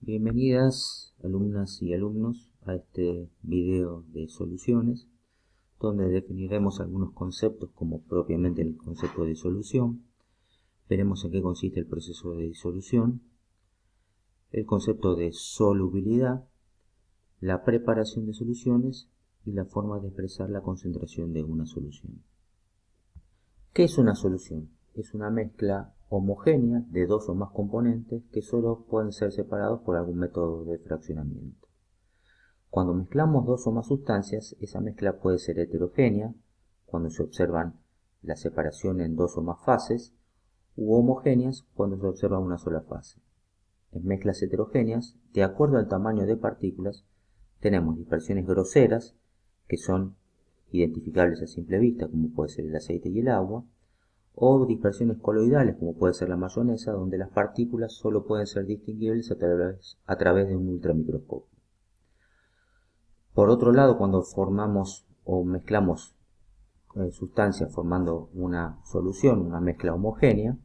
Bienvenidas alumnas y alumnos a este video de soluciones, donde definiremos algunos conceptos como propiamente el concepto de disolución. Veremos en qué consiste el proceso de disolución, el concepto de solubilidad, la preparación de soluciones y la forma de expresar la concentración de una solución. ¿Qué es una solución? Es una mezcla homogénea de dos o más componentes que solo pueden ser separados por algún método de fraccionamiento. Cuando mezclamos dos o más sustancias, esa mezcla puede ser heterogénea, cuando se observan la separación en dos o más fases, u homogéneas cuando se observa una sola fase. En mezclas heterogéneas, de acuerdo al tamaño de partículas, tenemos dispersiones groseras, que son identificables a simple vista, como puede ser el aceite y el agua, o dispersiones coloidales, como puede ser la mayonesa, donde las partículas solo pueden ser distinguibles a través de un ultramicroscopio. Por otro lado, cuando formamos o mezclamos sustancias formando una solución, una mezcla homogénea,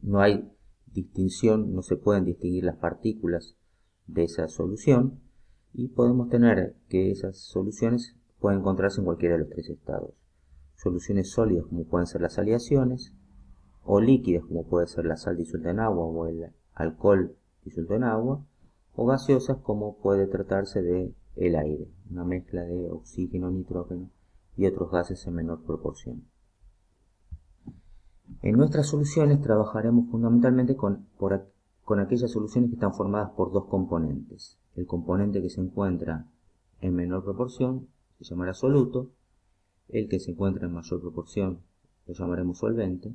no hay distinción, no se pueden distinguir las partículas de esa solución y podemos tener que esas soluciones pueden encontrarse en cualquiera de los tres estados. Soluciones sólidas como pueden ser las aleaciones, o líquidas como puede ser la sal disuelta en agua o el alcohol disuelto en agua, o gaseosas como puede tratarse de el aire, una mezcla de oxígeno, nitrógeno y otros gases en menor proporción. En nuestras soluciones trabajaremos fundamentalmente con aquellas soluciones que están formadas por dos componentes. El componente que se encuentra en menor proporción se llamará soluto, el que se encuentra en mayor proporción lo llamaremos solvente,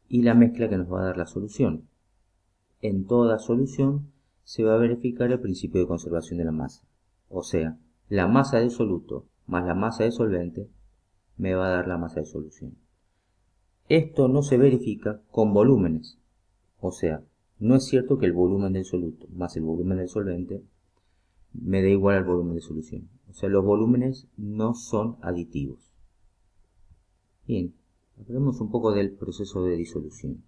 y la mezcla que nos va a dar la solución. En toda solución se va a verificar el principio de conservación de la masa, o sea, la masa de soluto más la masa de solvente me va a dar la masa de solución. Esto no se verifica con volúmenes, o sea, no es cierto que el volumen del soluto más el volumen del solvente me dé igual al volumen de solución. O sea, los volúmenes no son aditivos. Bien, hablemos un poco del proceso de disolución.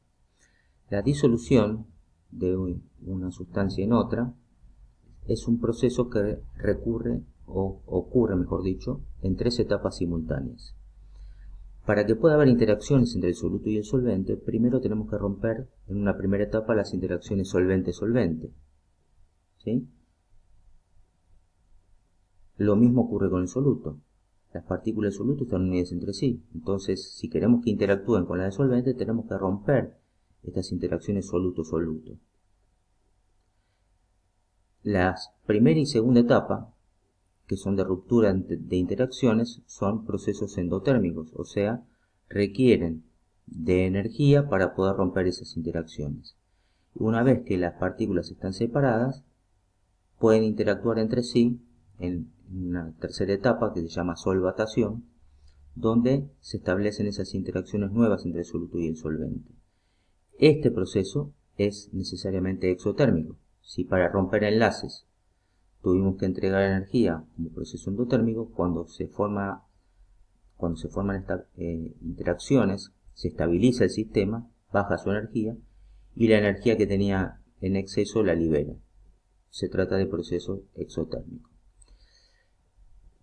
La disolución de una sustancia en otra es un proceso que recurre o ocurre, mejor dicho, en tres etapas simultáneas. Para que pueda haber interacciones entre el soluto y el solvente, primero tenemos que romper en una primera etapa las interacciones solvente-solvente. ¿Sí? Lo mismo ocurre con el soluto. Las partículas del soluto están unidas entre sí. Entonces, si queremos que interactúen con las del solvente, tenemos que romper estas interacciones soluto-soluto. La primera y segunda etapa, que son de ruptura de interacciones, son procesos endotérmicos, o sea, requieren de energía para poder romper esas interacciones. Una vez que las partículas están separadas, pueden interactuar entre sí en una tercera etapa que se llama solvatación, donde se establecen esas interacciones nuevas entre el soluto y el solvente. Este proceso es necesariamente exotérmico. Si para romper enlaces tuvimos que entregar energía como proceso endotérmico, cuando se forman estas interacciones, se estabiliza el sistema, baja su energía y la energía que tenía en exceso la libera. Se trata de proceso exotérmico.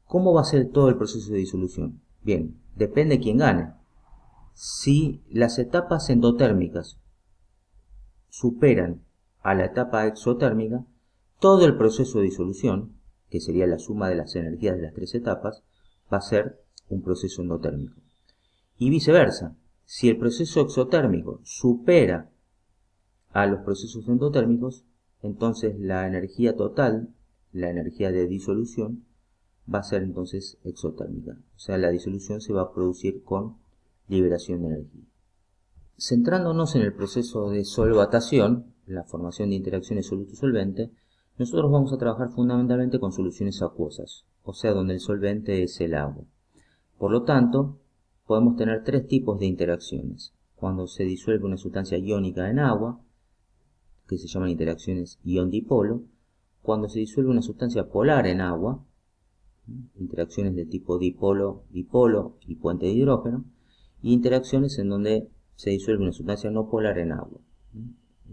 ¿Cómo va a ser todo el proceso de disolución? Bien, depende de quién gane. Si las etapas endotérmicas superan a la etapa exotérmica, todo el proceso de disolución, que sería la suma de las energías de las tres etapas, va a ser un proceso endotérmico. Y viceversa, si el proceso exotérmico supera a los procesos endotérmicos, entonces la energía total, la energía de disolución, va a ser entonces exotérmica. O sea, la disolución se va a producir con liberación de energía. Centrándonos en el proceso de solvatación, la formación de interacciones soluto-solvente, nosotros vamos a trabajar fundamentalmente con soluciones acuosas, o sea, donde el solvente es el agua. Por lo tanto, podemos tener tres tipos de interacciones. Cuando se disuelve una sustancia iónica en agua, que se llaman interacciones ion-dipolo, cuando se disuelve una sustancia polar en agua, interacciones de tipo dipolo-dipolo y puente de hidrógeno, y interacciones en donde se disuelve una sustancia no polar en agua,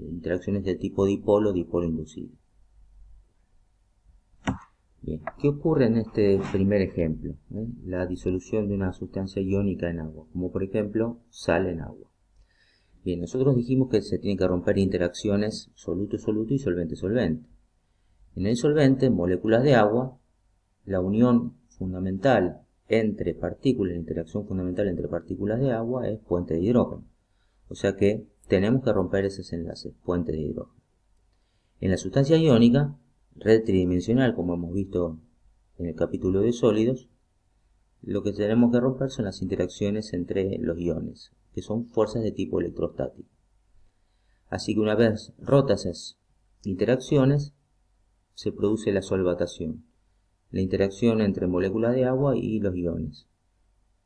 interacciones del tipo dipolo inducido. Bien, ¿qué ocurre en este primer ejemplo? La disolución de una sustancia iónica en agua, como por ejemplo sal en agua. Bien, nosotros dijimos que se tienen que romper interacciones soluto-soluto y solvente-solvente. En el solvente, moléculas de agua, la unión fundamental entre partículas, la interacción fundamental entre partículas de agua es puente de hidrógeno. O sea que tenemos que romper esos enlaces, puente de hidrógeno. En la sustancia iónica, red tridimensional, como hemos visto en el capítulo de sólidos, lo que tenemos que romper son las interacciones entre los iones, que son fuerzas de tipo electrostático. Así que una vez rotas esas interacciones, se produce la solvatación, la interacción entre moléculas de agua y los iones.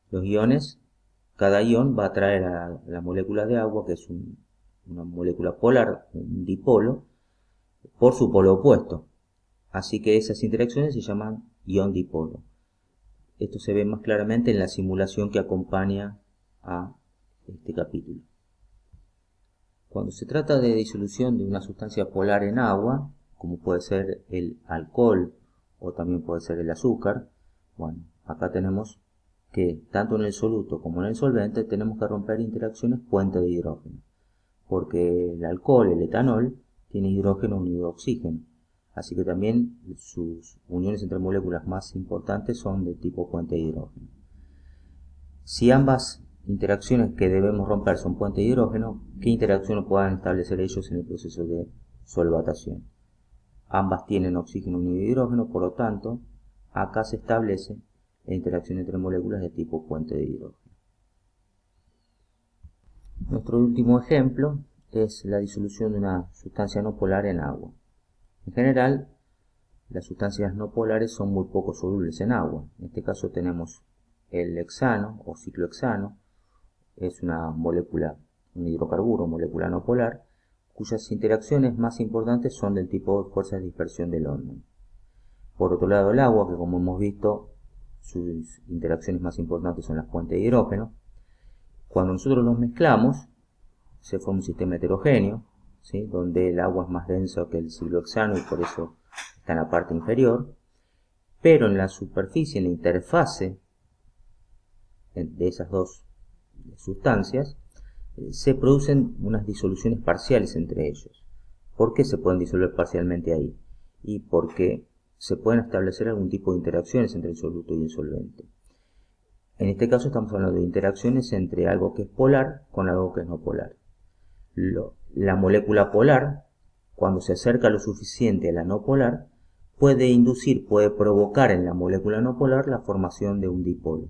Los iones, cada ion va a atraer a la molécula de agua, que es una molécula polar, un dipolo, por su polo opuesto. Así que esas interacciones se llaman ion-dipolo. Esto se ve más claramente en la simulación que acompaña a este capítulo. Cuando se trata de disolución de una sustancia polar en agua, como puede ser el alcohol o también puede ser el azúcar, bueno, acá tenemos que tanto en el soluto como en el solvente tenemos que romper interacciones puente de hidrógeno, porque el alcohol, el etanol, tiene hidrógeno unido a oxígeno. Así que también sus uniones entre moléculas más importantes son de tipo puente de hidrógeno. Si ambas interacciones que debemos romper son puente de hidrógeno, ¿qué interacciones puedan establecer ellos en el proceso de solvatación? Ambas tienen oxígeno unido a hidrógeno, por lo tanto, acá se establece la interacción entre moléculas de tipo puente de hidrógeno. Nuestro último ejemplo es la disolución de una sustancia no polar en agua. En general, las sustancias no polares son muy poco solubles en agua. En este caso tenemos el hexano o ciclohexano, es una molécula, un hidrocarburo, molécula no polar, cuyas interacciones más importantes son del tipo de fuerza de dispersión de London. Por otro lado, el agua, que como hemos visto, sus interacciones más importantes son las puentes de hidrógeno. Cuando nosotros los mezclamos, se forma un sistema heterogéneo, ¿sí?, donde el agua es más densa que el ciclohexano y por eso está en la parte inferior, pero en la superficie, en la interfase de esas dos sustancias, se producen unas disoluciones parciales entre ellos. ¿Por qué se pueden disolver parcialmente ahí? Y porque se pueden establecer algún tipo de interacciones entre el soluto y el solvente. En este caso estamos hablando de interacciones entre algo que es polar con algo que es no polar. La molécula polar, cuando se acerca lo suficiente a la no polar, puede provocar en la molécula no polar la formación de un dipolo.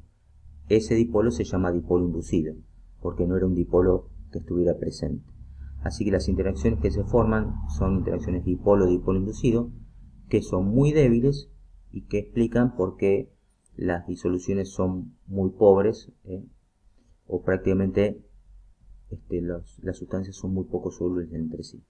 Ese dipolo se llama dipolo inducido, porque no era un dipolo que estuviera presente. Así que las interacciones que se forman son interacciones dipolo-dipolo inducido, que son muy débiles y que explican por qué las disoluciones son muy pobres, o prácticamente las sustancias son muy poco solubles entre sí.